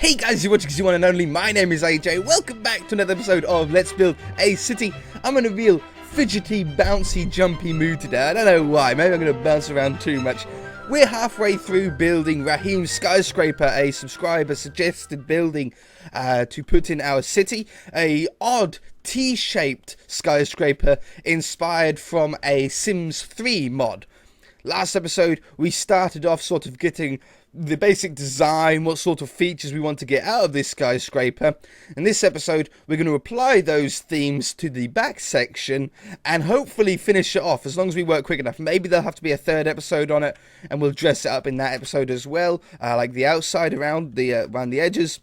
Hey guys, you're watching E118 and only. My name is AJ. Welcome back to another episode of Let's Build a City. I'm in a real fidgety, bouncy, jumpy mood today. I don't know why. Maybe I'm going to bounce around too much. We're halfway through building Raheem's Skyscraper, a subscriber suggested building to put in our city. A odd T-shaped skyscraper inspired from a Sims 3 mod. Last episode, we started off sort of getting the basic design, what sort of features we want to get out of this skyscraper. In this episode, we're going to apply those themes to the back section and hopefully finish it off, as long as we work quick enough. Maybe there'll have to be a third episode on it, and we'll dress it up in that episode as well, like the outside around the edges.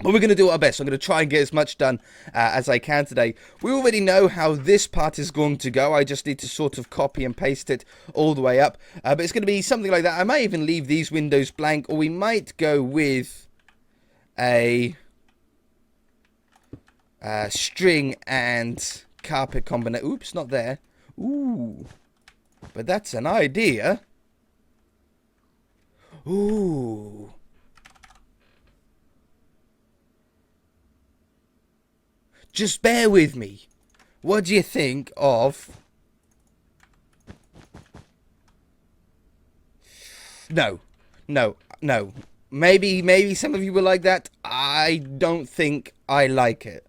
But we're going to do our best. I'm going to try and get as much done as I can today. We already know how this part is going to go. I just need to sort of copy and paste it all the way up. But it's going to be something like that. I might even leave these windows blank, or we might go with a string and carpet combination. Oops, not there. Ooh, but that's an idea. Ooh. Just bear with me. What do you think of... No. Maybe some of you will like that. I don't think I like it.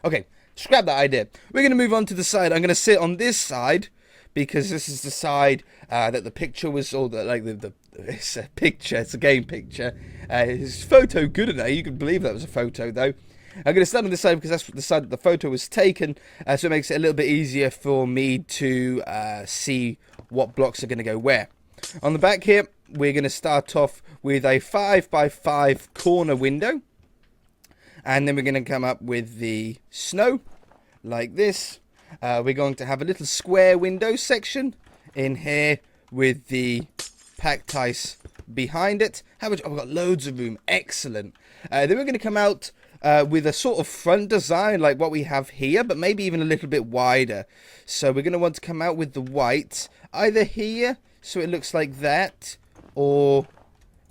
Okay, scrap that idea. We're going to move on to the side. I'm going to sit on this side, because this is the side that the picture was, or it's a picture, it's a game picture. His photo good enough. You can believe that was a photo, though. I'm going to stand on this side because that's the side that the photo was taken, so it makes it a little bit easier for me to see what blocks are going to go where. On the back here, we're going to start off with a 5x5 corner window, and then we're going to come up with the snow, like this. We're going to have a little square window section in here with the packed ice behind it. How much? Oh, we've got loads of room. Excellent. Then we're going to come out with a sort of front design like what we have here, but maybe even a little bit wider. So we're going to want to come out with the white either here, so it looks like that, or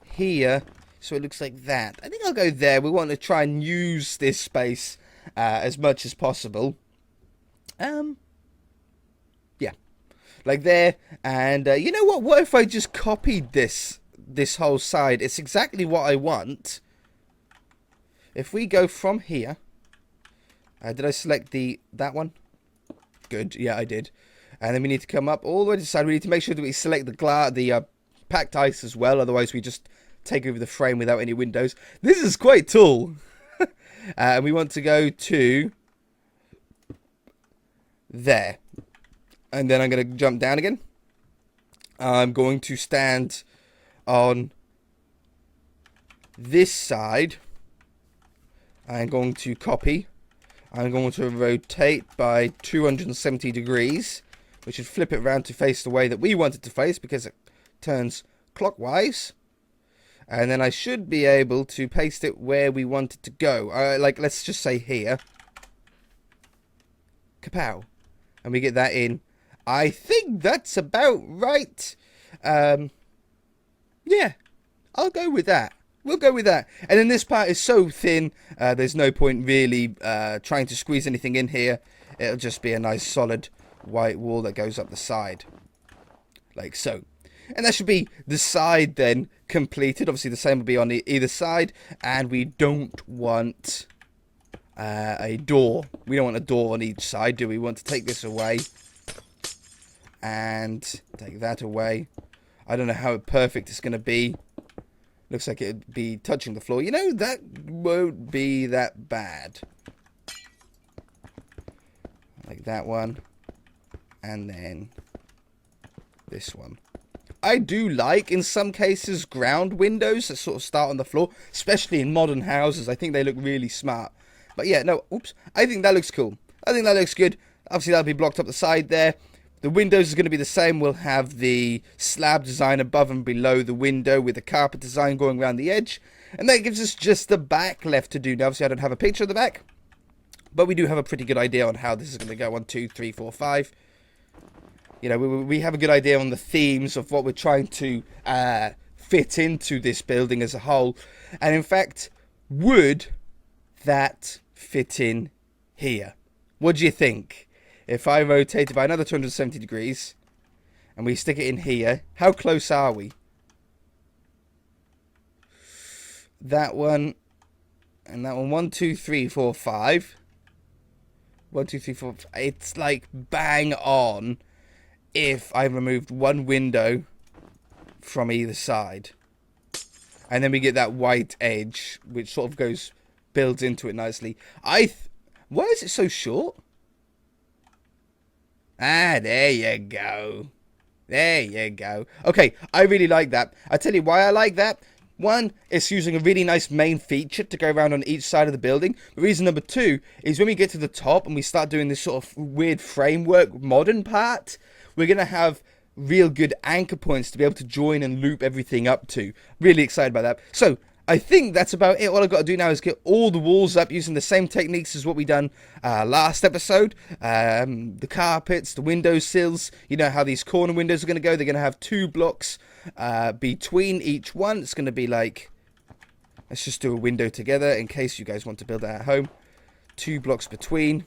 here, so it looks like that. I think I'll go there. We want to try and use this space as much as possible. Yeah, like there. And you know what? What if I just copied this whole side? It's exactly what I want. If we go from here, did I select that one? Good, yeah, I did. And then we need to come up all the way to the side. We need to make sure that we select the packed ice as well. Otherwise, we just take over the frame without any windows. This is quite tall. And we want to go to there. And then I'm going to jump down again. I'm going to stand on this side. I'm going to copy. I'm going to rotate by 270 degrees, which should flip it around to face the way that we want it to face, because it turns clockwise. And then I should be able to paste it where we want it to go. Like, let's just say here. Kapow. And we get that in. I think that's about right. Yeah, I'll go with that. We'll go with that. And then this part is so thin, there's no point really trying to squeeze anything in here. It'll just be a nice solid white wall that goes up the side. Like so. And that should be the side then completed. Obviously the same will be on either side. And we don't want a door. We don't want a door on each side, do we? We want to take this away. And take that away. I don't know how perfect it's going to be. Looks like it'd be touching the floor. You know, that won't be that bad. Like that one. And then this one. I do like, in some cases, ground windows that sort of start on the floor. Especially in modern houses. I think they look really smart. But yeah, no, oops. I think that looks cool. I think that looks good. Obviously, that'll be blocked up the side there. The windows is going to be the same. We'll have the slab design above and below the window with the carpet design going around the edge. And that gives us just the back left to do. Now, obviously, I don't have a picture of the back, but we do have a pretty good idea on how this is going to go. 1, 2, 3, 4, 5. You know, we have a good idea on the themes of what we're trying to fit into this building as a whole. And in fact, would that fit in here? What do you think? If I rotate it by another 270 degrees and we stick it in here, how close are we? That one and that one. 1, 2, 3, 4, 5. 1, 2, 3, 4. It's like bang on if I removed one window from either side. And then we get that white edge, which sort of builds into it nicely. Why is it so short? Ah, there you go. There you go. Okay, I really like that. I tell you why I like that. One, it's using a really nice main feature to go around on each side of the building. But reason number two is when we get to the top and we start doing this sort of weird framework modern part, we're going to have real good anchor points to be able to join and loop everything up to. Really excited about that. So, I think that's about it. All I've got to do now is get all the walls up using the same techniques as what we done last episode. The carpets, the window sills. You know how these corner windows are going to go. They're going to have 2 blocks between each one. It's going to be like, let's just do a window together in case you guys want to build that at home. 2 blocks between.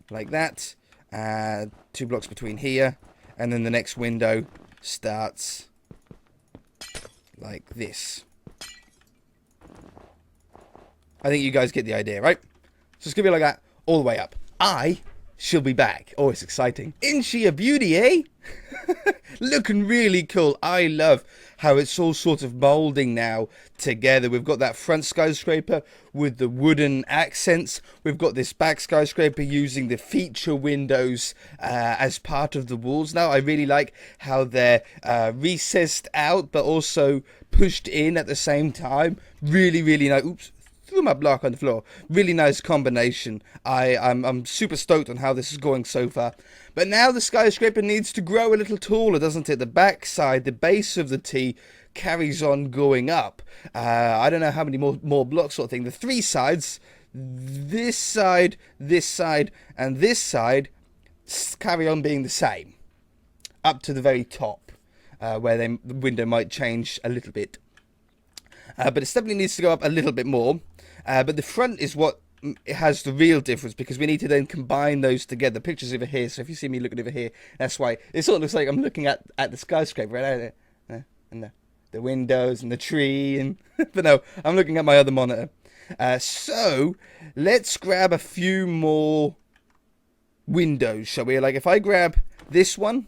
Like that. 2 blocks between here. And then the next window starts like this. I think you guys get the idea, right? So it's going to be like that all the way up. I shall be back. Oh, it's exciting. Isn't she a beauty, eh? Looking really cool. I love how it's all sort of molding now together. We've got that front skyscraper with the wooden accents. We've got this back skyscraper using the feature windows as part of the walls. Now, I really like how they're recessed out, but also pushed in at the same time. Really, really nice. Oops. Threw my block on the floor. Really nice combination. I'm super stoked on how this is going so far. But now the skyscraper needs to grow a little taller, doesn't it? The back side, the base of the T carries on going up. I don't know how many more blocks sort of thing. The 3 sides, this side, and this side carry on being the same. Up to the very top, where the window might change a little bit. But it definitely needs to go up a little bit more. But the front is what has the real difference, because we need to then combine those together. The picture's over here, so if you see me looking over here, that's why. It sort of looks like I'm looking at the skyscraper, right? And the windows and the tree. And but no, I'm looking at my other monitor. So, let's grab a few more windows, shall we? Like, if I grab this one,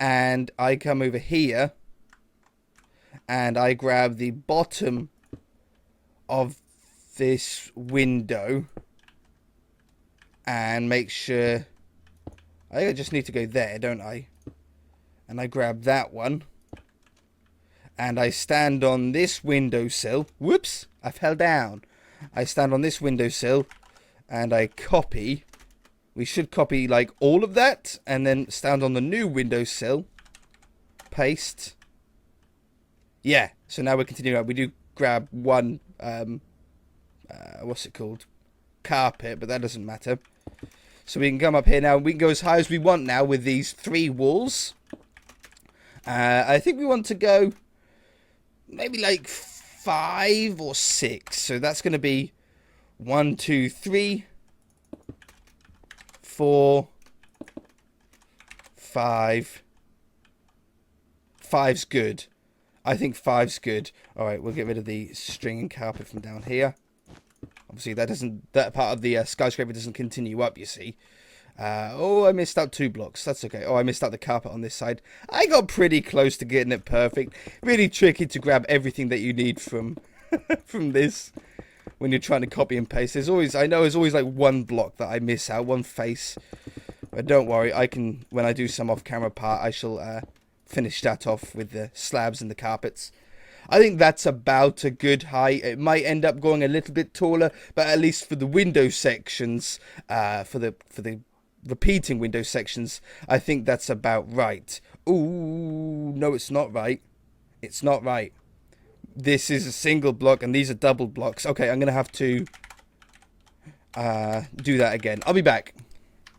and I come over here, and I grab the bottom of this window and make sure, I think I just need to go there, don't I? And I grab that one and I stand on this windowsill. Whoops, I fell down. I stand on this windowsill and I copy. We should copy like all of that and then stand on the new windowsill. Paste. Yeah, so now we're continuing. We do grab one, what's it called? Carpet, but that doesn't matter. So we can come up here now. We can go as high as we want now with these 3 walls. I think we want to go maybe like 5 or 6. So that's going to be 1, 2, 3, 4, 5. 5's good. I think 5's good. Alright, we'll get rid of the string and carpet from down here. Obviously, that part of the skyscraper doesn't continue up, you see. Oh, I missed out 2 blocks. That's okay. Oh, I missed out the carpet on this side. I got pretty close to getting it perfect. Really tricky to grab everything that you need from from this when you're trying to copy and paste. There's always like one block that I miss out, one face. But don't worry, when I do some off-camera part, I shall finish that off with the slabs and the carpets. I think that's about a good height. It might end up going a little bit taller, but at least for the window sections, for the repeating window sections, I think that's about right. Ooh, no, it's not right. It's not right. This is a single block, and these are double blocks. Okay, I'm going to have to do that again. I'll be back.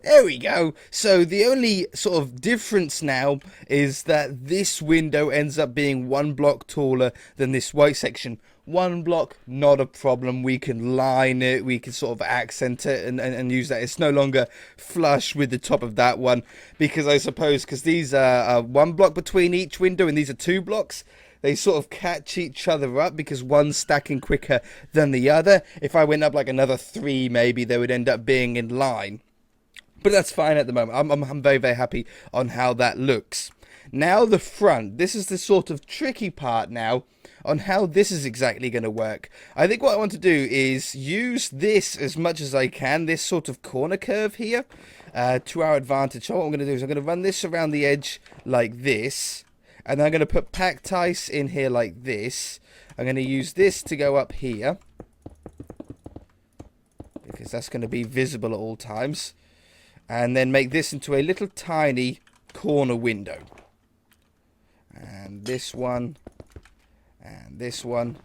There we go. So the only sort of difference now is that this window ends up being 1 block taller than this white section. 1 block, not a problem. We can line it, we can sort of accent it and use that. It's no longer flush with the top of that one, because I suppose because these are 1 block between each window and these are 2 blocks, they sort of catch each other up because one's stacking quicker than the other. If I went up like another 3, maybe they would end up being in line. But that's fine at the moment. I'm very, very happy on how that looks. Now the front. This is the sort of tricky part now on how this is exactly going to work. I think what I want to do is use this as much as I can, this sort of corner curve here, to our advantage. So what I'm going to do is I'm going to run this around the edge like this. And then I'm going to put packed ice in here like this. I'm going to use this to go up here, because that's going to be visible at all times. And then make this into a little tiny corner window. And this one. And this one.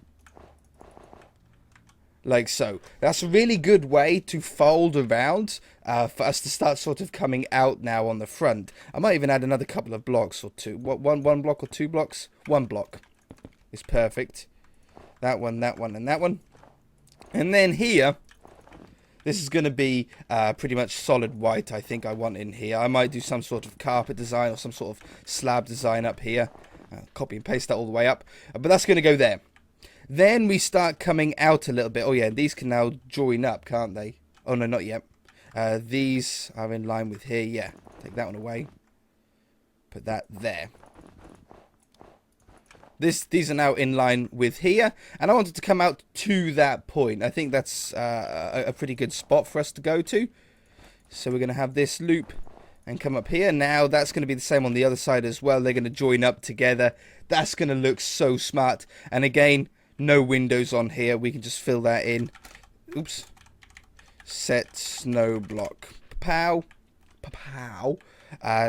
Like so. That's a really good way to fold around for us to start sort of coming out now on the front. I might even add another couple of blocks or two. One block or 2 blocks? 1 block is perfect. That one, and that one. And then here, this is going to be pretty much solid white, I think I want in here. I might do some sort of carpet design or some sort of slab design up here. Copy and paste that all the way up. But that's going to go there. Then we start coming out a little bit. Oh yeah, these can now join up, can't they? Oh no, not yet. These are in line with here. Yeah, take that one away. Put that there. These are now in line with here, and I wanted to come out to that point. I think that's a pretty good spot for us to go to. So we're going to have this loop and come up here. Now that's going to be the same on the other side as well. They're going to join up together. That's going to look so smart. And again, no windows on here. We can just fill that in. Oops. Set snow block. Pow. Pow.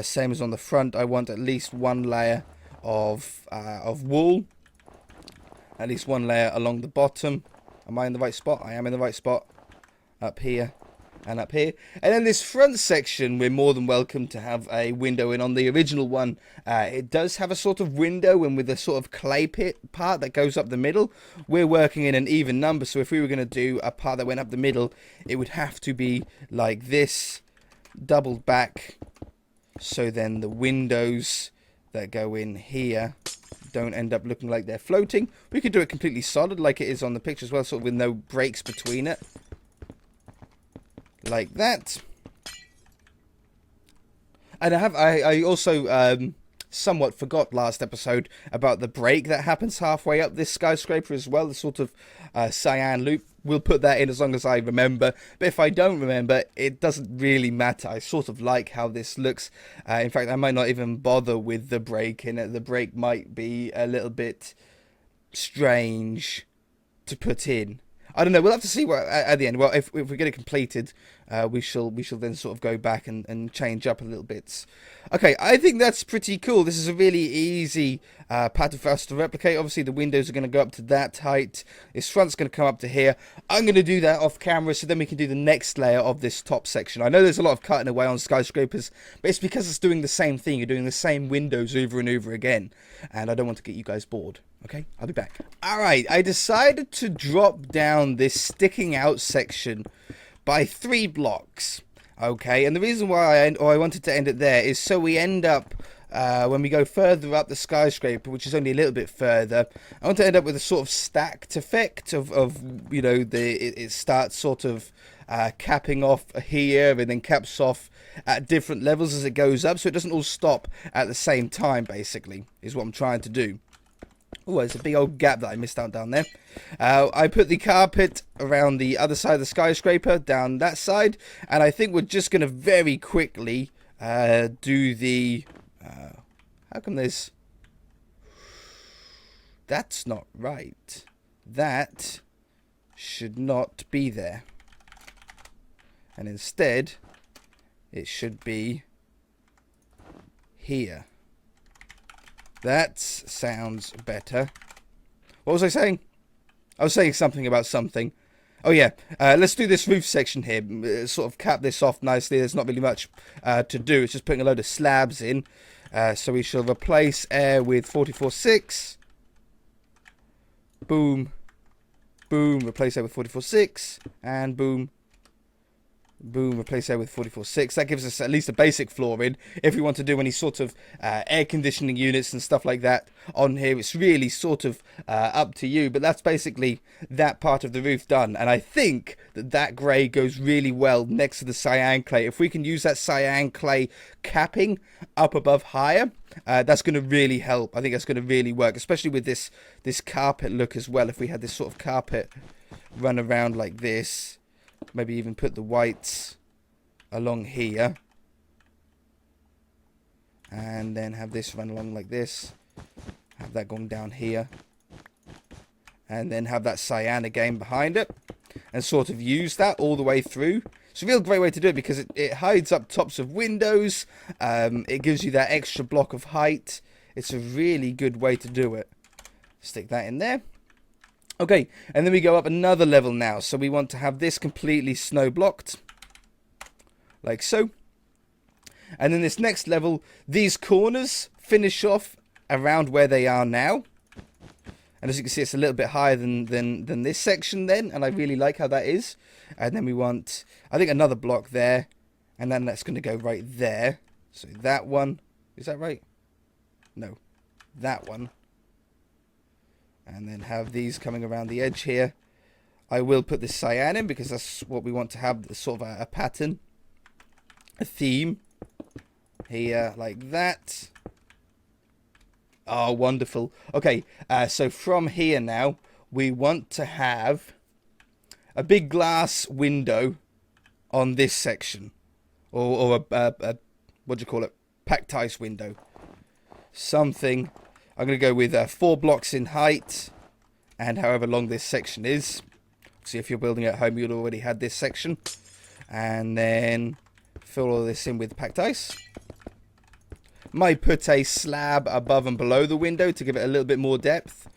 Same as on the front. I want at least 1 layer of wool, at least 1 layer along the bottom. Am I in the right spot? I am in the right spot. Up here and up here. And then this front section, we're more than welcome to have a window in. On the original one, it does have a sort of window, and with a sort of clay pit part that goes up the middle. We're working in an even number, so if we were going to do a part that went up the middle, it would have to be like this, doubled back, so then the windows that go in here don't end up looking like they're floating. We could do it completely solid like it is on the picture as well, sort of with no breaks between it. Like that. And I also somewhat forgot last episode about the break that happens halfway up this skyscraper as well, the sort of cyan loop. We'll put that in as long as I remember. But if I don't remember, it doesn't really matter. I sort of like how this looks. In fact, I might not even bother with the break in it. The break might be a little bit strange to put in. I don't know. We'll have to see what at the end. Well, if we get it completed, we shall then sort of go back and change up a little bit. Okay, I think that's pretty cool. This is a really easy pattern for us to replicate. Obviously, the windows are going to go up to that height. This front's going to come up to here. I'm going to do that off camera, so then we can do the next layer of this top section. I know there's a lot of cutting away on skyscrapers, but it's because it's doing the same thing. You're doing the same windows over and over again, and I don't want to get you guys bored. Okay, I'll be back. Alright, I decided to drop down this sticking out section by 3 blocks. Okay, and the reason why I wanted to end it there is so we end up, when we go further up the skyscraper, which is only a little bit further, I want to end up with a sort of stacked effect of you know, it starts sort of capping off here and then caps off at different levels as it goes up, so it doesn't all stop at the same time, basically, is what I'm trying to do. Oh, there's a big old gap that I missed out down there. I put the carpet around the other side of the skyscraper, down that side. And I think we're just going to very quickly do the... how come there's... That's not right. That should not be there. And instead, it should be here. That sounds better. What was I saying? I was saying something about something. Oh yeah, let's do this roof section here. Sort of cap this off nicely. There's not really much to do. It's just putting a load of slabs in. So we shall replace air with 44.6. Boom. Boom. Replace air with 44.6. And boom. Boom, replace air with 44.6. That gives us at least a basic floor in. If we want to do any sort of air conditioning units and stuff like that on here, it's really sort of up to you. But that's basically that part of the roof done. And I think that grey goes really well next to the cyan clay. If we can use that cyan clay capping up above higher, that's going to really help. I think that's going to really work, especially with this carpet look as well. If we had this sort of carpet run around like this. Maybe even put the whites along here. And then have this run along like this. Have that going down here. And then have that cyan again behind it. And sort of use that all the way through. It's a real great way to do it because it hides up tops of windows. It gives you that extra block of height. It's a really good way to do it. Stick that in there. Okay, and then we go up another level now. So we want to have this completely snow blocked. Like so. And then this next level, these corners finish off around where they are now. And as you can see, it's a little bit higher than this section then. And I really like how that is. And then we want, I think, another block there. And then that's going to go right there. So that one, is that right? No, that one. And then have these coming around the edge here. I will put this cyan in because that's what we want to have, sort of a pattern, a theme here like that. Oh, wonderful. Okay, so from here now, we want to have a big glass window on this section. Or a what do you call it? Packed ice window. Something. I'm going to go with 4 blocks in height and however long this section is. See, if you're building at home, you'd already had this section. And then fill all this in with packed ice. Might put a slab above and below the window to give it a little bit more depth.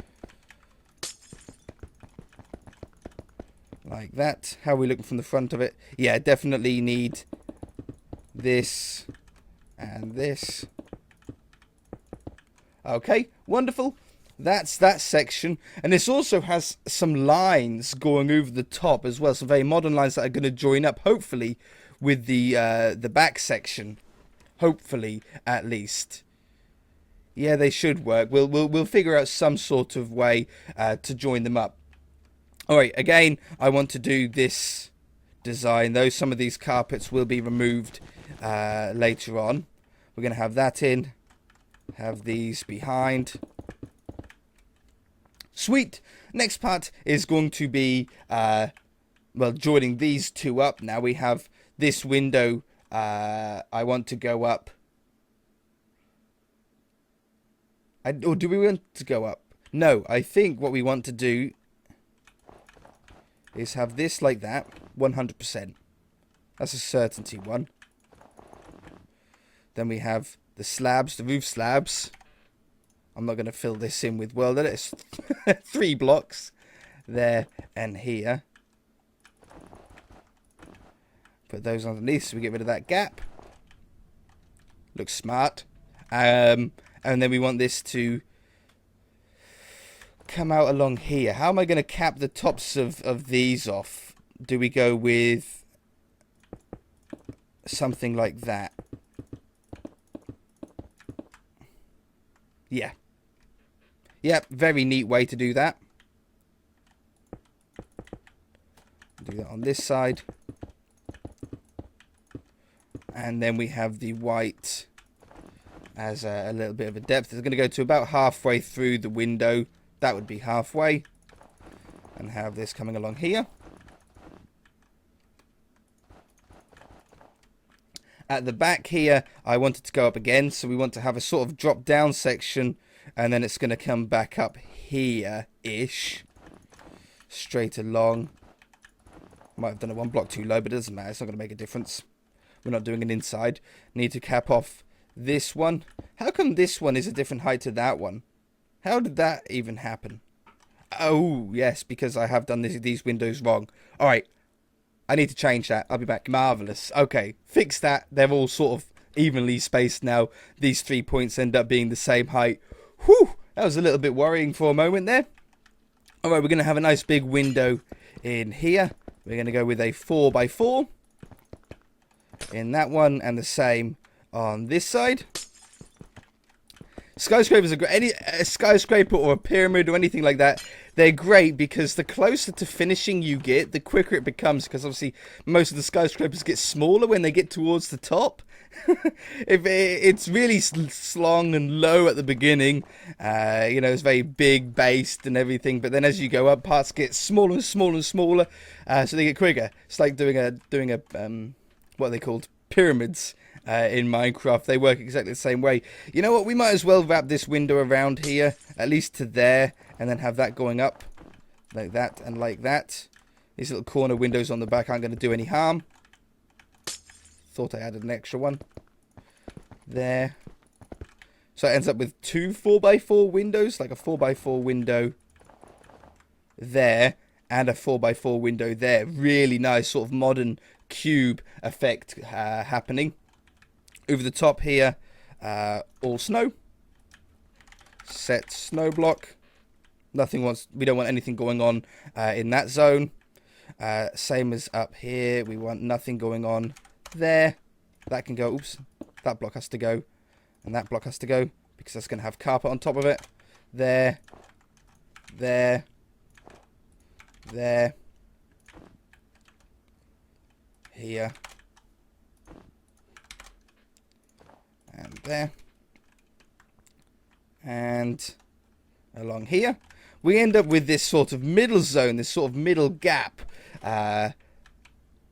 Like that. How are we looking from the front of it? Yeah, definitely need this and this. Okay, wonderful. That's that section. And this also has some lines going over the top as well. Some very modern lines that are going to join up, hopefully, with the back section. Hopefully, at least. Yeah, they should work. We'll figure out some sort of way to join them up. Alright, again, I want to do this design, though. Some of these carpets will be removed later on. We're going to have that in. Have these behind. Sweet. Next part is going to be, well, joining these two up. Now we have this window. I want to go up. Or do we want to go up? No, I think what we want to do is have this like that. 100%. That's a certainty one. Then we have the slabs, the roof slabs. I'm not going to fill this in with, well, it's 3 blocks there and here. Put those underneath so we get rid of that gap. Looks smart. And then we want this to come out along here. How am I going to cap the tops of these off? Do we go with something like that? Yeah. Yep, very neat way to do that. Do that on this side. And then we have the white as a little bit of a depth. It's going to go to about halfway through the window. That would be halfway. And have this coming along here. At the back here, I want it to go up again. So we want to have a sort of drop down section. And then it's going to come back up here-ish. Straight along. Might have done it 1 block too low, but it doesn't matter. It's not going to make a difference. We're not doing an inside. Need to cap off this one. How come this one is a different height to that one? How did that even happen? Oh, yes, because I have done these windows wrong. All right, I need to change that. I'll be back. Marvelous. Okay, fix that. They're all sort of evenly spaced now. These 3 points end up being the same height. Whew, that was a little bit worrying for a moment there. All right, we're going to have a nice big window in here. We're going to go with a 4x4 in that one, and the same on this side. Skyscrapers are great. A skyscraper or a pyramid or anything like that, they're great because the closer to finishing you get, the quicker it becomes. Because obviously, most of the skyscrapers get smaller when they get towards the top. If it's really slung and low at the beginning, you know, it's very big based and everything. But then as you go up, parts get smaller and smaller and smaller, so they get quicker. It's like doing a what are they called? Pyramids. In Minecraft, they work exactly the same way. You know what, we might as well wrap this window around here, at least to there, and then have that going up like that and like that. These little corner windows on the back aren't going to do any harm. Thought I added an extra one there, so it ends up with 2 4x4 windows, like a 4x4 window there and a 4x4 window there. Really nice sort of modern cube effect happening. Over the top here, all snow. Set snow block. We don't want anything going on in that zone. Same as up here. We want nothing going on there. That can go. Oops. That block has to go. And that block has to go. Because that's going to have carpet on top of it. There. There. There. Here. And there. And along here. We end up with this sort of middle zone, this sort of middle gap. And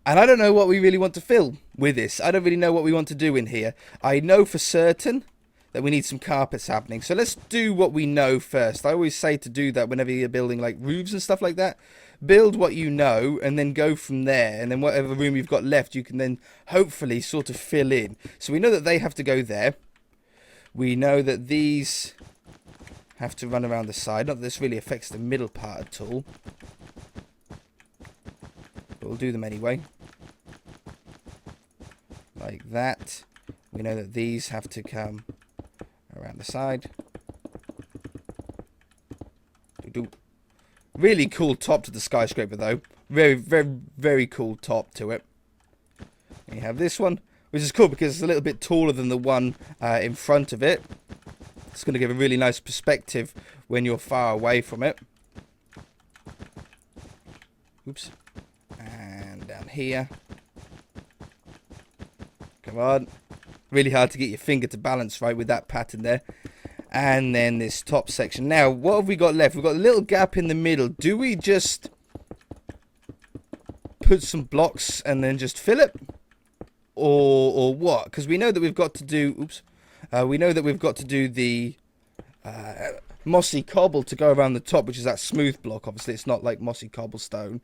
I don't know what we really want to fill with this. I don't really know what we want to do in here. I know for certain that we need some carpets happening. So let's do what we know first. I always say to do that whenever you're building like roofs and stuff like that. Build what you know and then go from there. And then whatever room you've got left, you can then hopefully sort of fill in. So we know that they have to go there. We know that these have to run around the side. Not that this really affects the middle part at all. But we'll do them anyway. Like that. We know that these have to come around the side. Really cool top to the skyscraper though. Very, very, very cool top to it. And you have this one, which is cool because it's a little bit taller than the one in front of it. It's going to give a really nice perspective when you're far away from it. Oops. And down here. Come on. Really hard to get your finger to balance right with that pattern there. And then this top section. Now, what have we got left? We've got a little gap in the middle. Do we just put some blocks and then just fill it? Or what? Because we know that we've got to do... Oops. We know that we've got to do the mossy cobble to go around the top, which is that smooth block. Obviously, it's not like mossy cobblestone.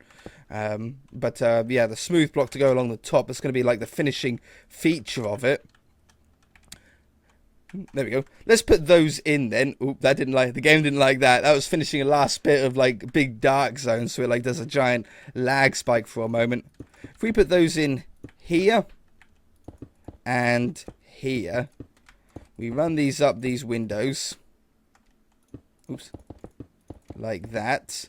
But yeah, the smooth block to go along the top. It's going to be like the finishing feature of it. There we go. Let's put those in then. Oop, the game didn't like that. That was finishing a last bit of like big dark zone, so it like does a giant lag spike for a moment. If we put those in here and here, we run these up these windows. Oops. Like that.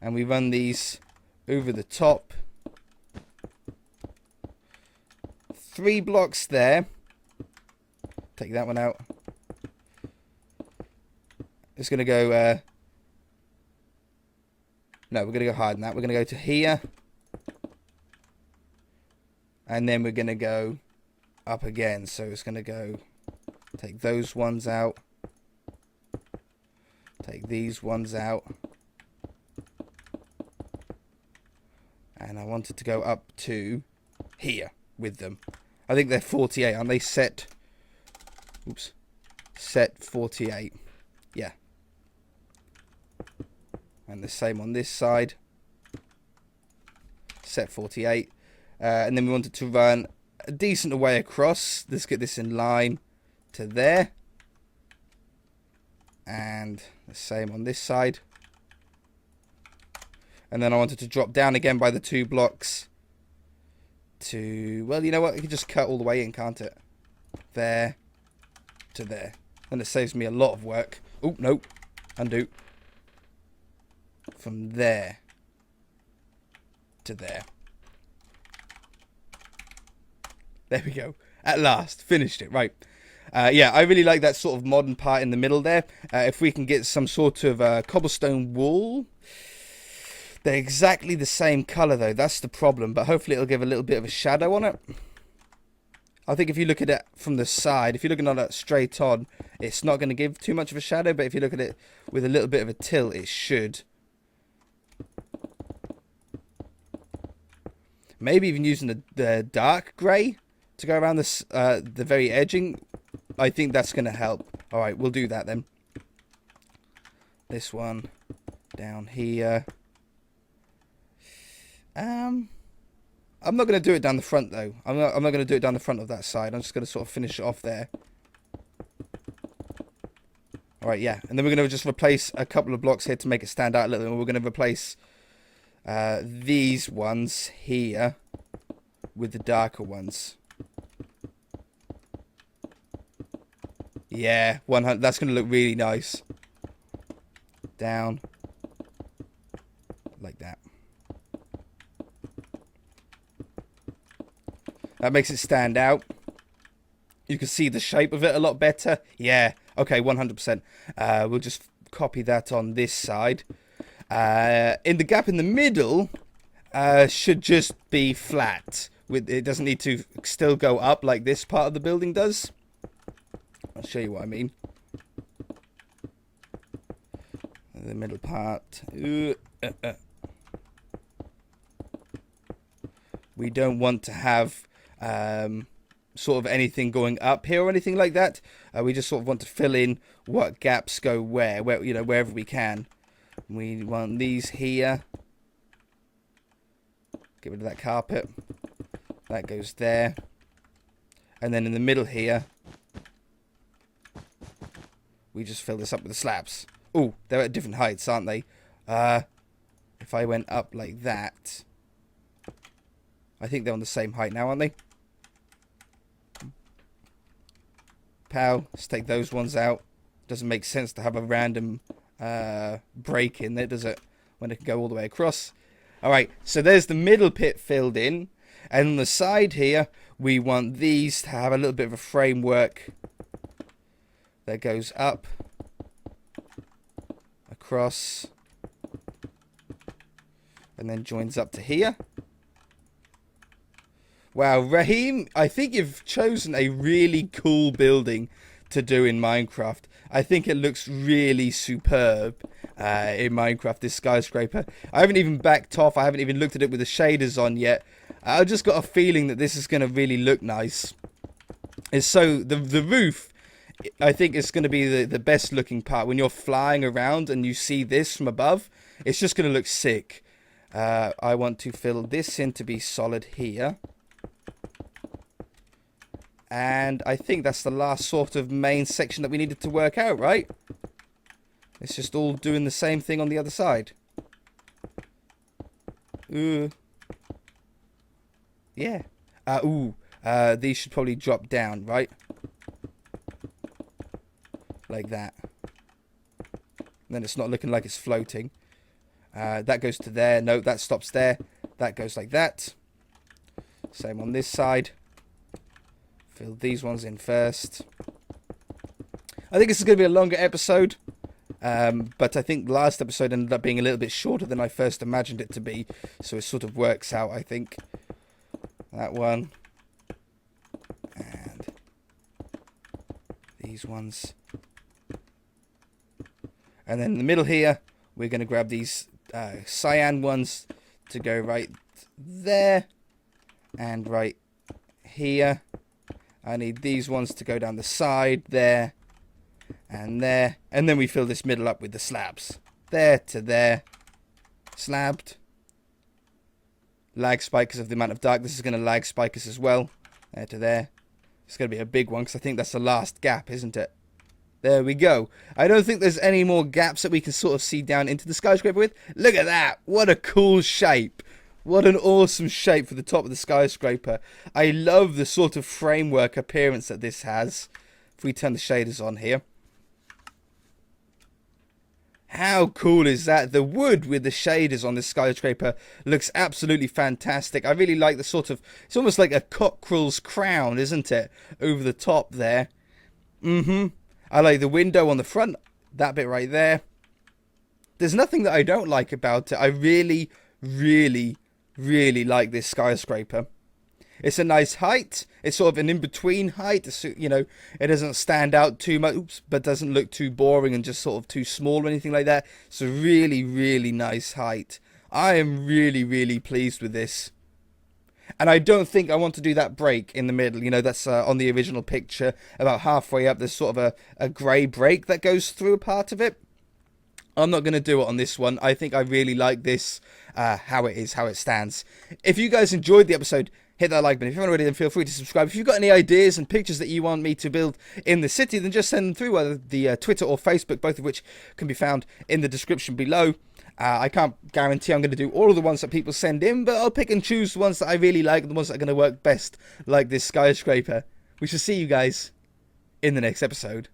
And we run these over the top. 3 blocks there. Take that one out. It's going to go... no, we're going to go higher than that. We're going to go to here. And then we're going to go up again. So it's going to go... Take those ones out. Take these ones out. And I wanted to go up to here with them. I think they're 48. Aren't they set... Oops. Set 48. Yeah. And the same on this side. Set 48. And then we wanted to run a decent way across. Let's get this in line to there. And the same on this side. And then I want it to drop down again by the 2 blocks to, well, you know what? You can just cut all the way in, can't it? There to there. And it saves me a lot of work. Oh, no. Undo. From there to there. There we go. At last. Finished it. Right. Yeah, I really like that sort of modern part in the middle there. If we can get some sort of cobblestone wall. They're exactly the same colour, though. That's the problem. But hopefully it'll give a little bit of a shadow on it. I think if you look at it from the side, if you're looking at it straight on, it's not going to give too much of a shadow. But if you look at it with a little bit of a tilt, it should. Maybe even using the dark grey to go around this, the very edging. I think that's going to help. Alright, we'll do that then. This one down here. I'm not going to do it down the front, though. I'm not going to do it down the front of that side. I'm just going to sort of finish it off there. Alright, yeah. And then we're going to just replace a couple of blocks here to make it stand out a little bit. We're going to replace these ones here with the darker ones. Yeah, 100. That's going to look really nice. Down. Like that. That makes it stand out. You can see the shape of it a lot better. Yeah. Okay, 100%. We'll just copy that on this side. In the gap in the middle, should just be flat. It doesn't need to still go up like this part of the building does. I'll show you what I mean. The middle part. We don't want to have sort of anything going up here or anything like that. We just sort of want to fill in what gaps go where you know, wherever we can. We want these here. Get rid of that carpet. That goes there. And then in the middle here, we just fill this up with the slabs. Oh, they're at different heights, aren't they? If I went up like that, I think they're on the same height now, aren't they? Pow, let's take those ones out. Doesn't make sense to have a random break in there, does it? When it can go all the way across. Alright, so there's the middle pit filled in. And on the side here, we want these to have a little bit of a framework that goes up, across, and then joins up to here. Wow, Raheem, I think you've chosen a really cool building to do in Minecraft. I think it looks really superb in Minecraft, this skyscraper. I haven't even backed off. I haven't even looked at it with the shaders on yet. I just got a feeling that this is going to really look nice. And so the roof, I think, is going to be the best looking part. When you're flying around and you see this from above, it's just going to look sick. I want to fill this in to be solid here. And I think that's the last sort of main section that we needed to work out, right? It's just all doing the same thing on the other side. Yeah. These should probably drop down, right? Like that. And then it's not looking like it's floating. That goes to there. No, that stops there. That goes like that. Same on this side. Fill these ones in first. I think this is going to be a longer episode. But I think last episode ended up being a little bit shorter than I first imagined it to be. So it sort of works out, I think. That one. And these ones. And then in the middle here, we're going to grab these cyan ones to go right there. And right here. I need these ones to go down the side there. And there. And then we fill this middle up with the slabs. There to there. Slabbed. Lag spike because of the amount of dark. This is going to lag spike us as well. There to there. It's going to be a big one because I think that's the last gap, isn't it? There we go. I don't think there's any more gaps that we can sort of see down into the skyscraper with. Look at that. What a cool shape. What an awesome shape for the top of the skyscraper. I love the sort of framework appearance that this has. If we turn the shaders on here. How cool is that? The wood with the shaders on this skyscraper looks absolutely fantastic. I really like the sort of... It's almost like a cockerel's crown, isn't it? Over the top there. I like the window on the front. That bit right there. There's nothing that I don't like about it. I really, really, really like this skyscraper. It's a nice height. It's sort of an in-between height. You know, it doesn't stand out too much, but doesn't look too boring and just sort of too small or anything like that. It's a really, really nice height. I am really, really pleased with this. And I don't think I want to do that break in the middle. You know, that's on the original picture. About halfway up, there's sort of a grey break that goes through a part of it. I'm not going to do it on this one. I think I really like this, how it is, how it stands. If you guys enjoyed the episode, hit that like button. If you haven't already, then feel free to subscribe. If you've got any ideas and pictures that you want me to build in the city, then just send them through, whether the Twitter or Facebook, both of which can be found in the description below. I can't guarantee I'm going to do all of the ones that people send in, but I'll pick and choose the ones that I really like and the ones that are going to work best, like this skyscraper. We shall see you guys in the next episode.